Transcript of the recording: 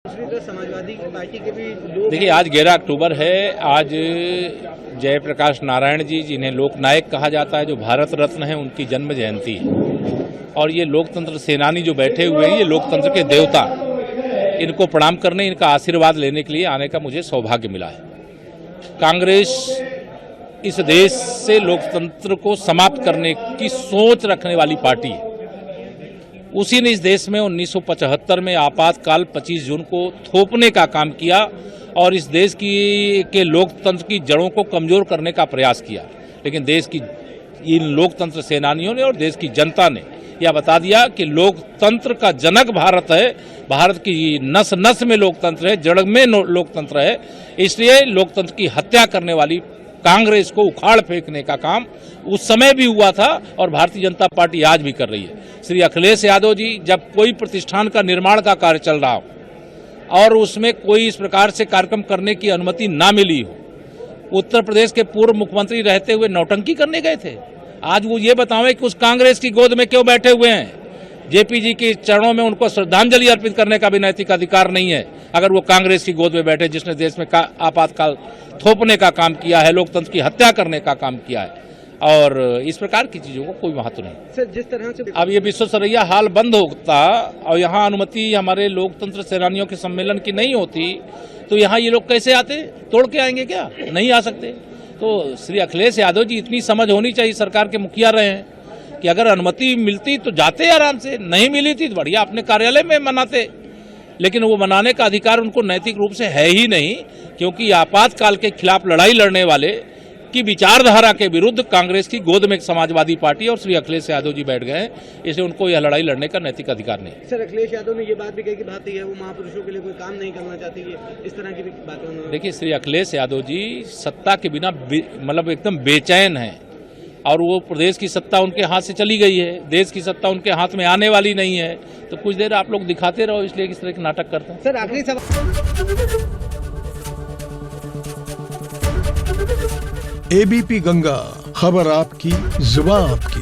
Samajwadi party के भी लोग देखिए, आज 11 अक्टूबर है। आज जयप्रकाश नारायण जी, जिन्हें लोकनायक कहा जाता है, जो भारत रत्न है, उनकी जन्म जयंती है। और ये लोकतंत्र सेनानी जो बैठे हुए हैं, ये लोकतंत्र के देवता, इनको प्रणाम करने, इनका आशीर्वाद लेने के लिए आने का मुझे सौभाग्य मिला है। कांग्रेस इस देश से लोकतंत्र को समाप्त करने की सोच रखने वाली पार्टी है। उसी ने इस देश में 1975 में आपातकाल 25 जून को थोपने का काम किया और इस देश के लोकतंत्र की जड़ों को कमजोर करने का प्रयास किया। लेकिन देश की इन लोकतंत्र सेनानियों ने और देश की जनता ने यह बता दिया कि लोकतंत्र का जनक भारत है, भारत की नस नस में लोकतंत्र है, जड़ में लोकतंत्र है। इसलिए लोकतंत्र की हत्या करने वाली कांग्रेस को उखाड़ फेंकने का काम उस समय भी हुआ था और भारतीय जनता पार्टी आज भी कर रही है। श्री अखिलेश यादव जी, जब कोई प्रतिष्ठान का निर्माण का कार्य चल रहा हो और उसमें कोई इस प्रकार से कार्यक्रम करने की अनुमति ना मिली हो, उत्तर प्रदेश के पूर्व मुख्यमंत्री रहते हुए नौटंकी करने गए थे। आज वो ये बतावें कि उस कांग्रेस की गोद में क्यों बैठे हुए हैं। जेपी जी के चरणों में उनको श्रद्धांजलि अर्पित करने का भी नैतिक अधिकार नहीं है अगर वो कांग्रेस की गोद में बैठे, जिसने देश में आपातकाल थोपने का काम किया है, लोकतंत्र की हत्या करने का काम किया है। और इस प्रकार की चीजों को कोई महत्व नहीं। सर, जिस तरह से अब ये विश्वसरैया हाल बंद होता और यहाँ अनुमति हमारे लोकतंत्र सेनानियों के सम्मेलन की नहीं होती, तो यहाँ ये लोग कैसे आते? तोड़ के आएंगे क्या? नहीं आ सकते। तो श्री अखिलेश यादव जी, इतनी समझ होनी चाहिए, सरकार के मुखिया रहे हैं, कि अगर अनुमति मिलती तो जाते आराम से, नहीं मिली थी तो बढ़िया अपने कार्यालय में मनाते। लेकिन वो मनाने का अधिकार उनको नैतिक रूप से है ही नहीं, क्योंकि आपातकाल के खिलाफ लड़ाई लड़ने वाले की विचारधारा के विरुद्ध कांग्रेस की गोद में एक समाजवादी पार्टी और श्री अखिलेश यादव जी बैठ गए हैं, इसलिए उनको यह लड़ाई लड़ने का नैतिक अधिकार नहीं। सर, अखिलेश यादव ने ये बात भी कही कि भारत है वो महापुरुषों के लिए कोई काम नहीं करना चाहती है, इस तरह की भी बातें उन्होंने। देखिए, श्री अखिलेश यादव जी सत्ता के बिना मतलब एकदम बेचैन हैं और वो प्रदेश की सत्ता उनके हाथ से चली गई है, देश की सत्ता उनके हाथ में आने वाली नहीं है। तो कुछ देर आप लोग दिखाते रहो, इसलिए इस तरह के नाटक करते हैं। सर, आखिरी सवाल। एबीपी गंगा, खबर आपकी, जुबान आपकी।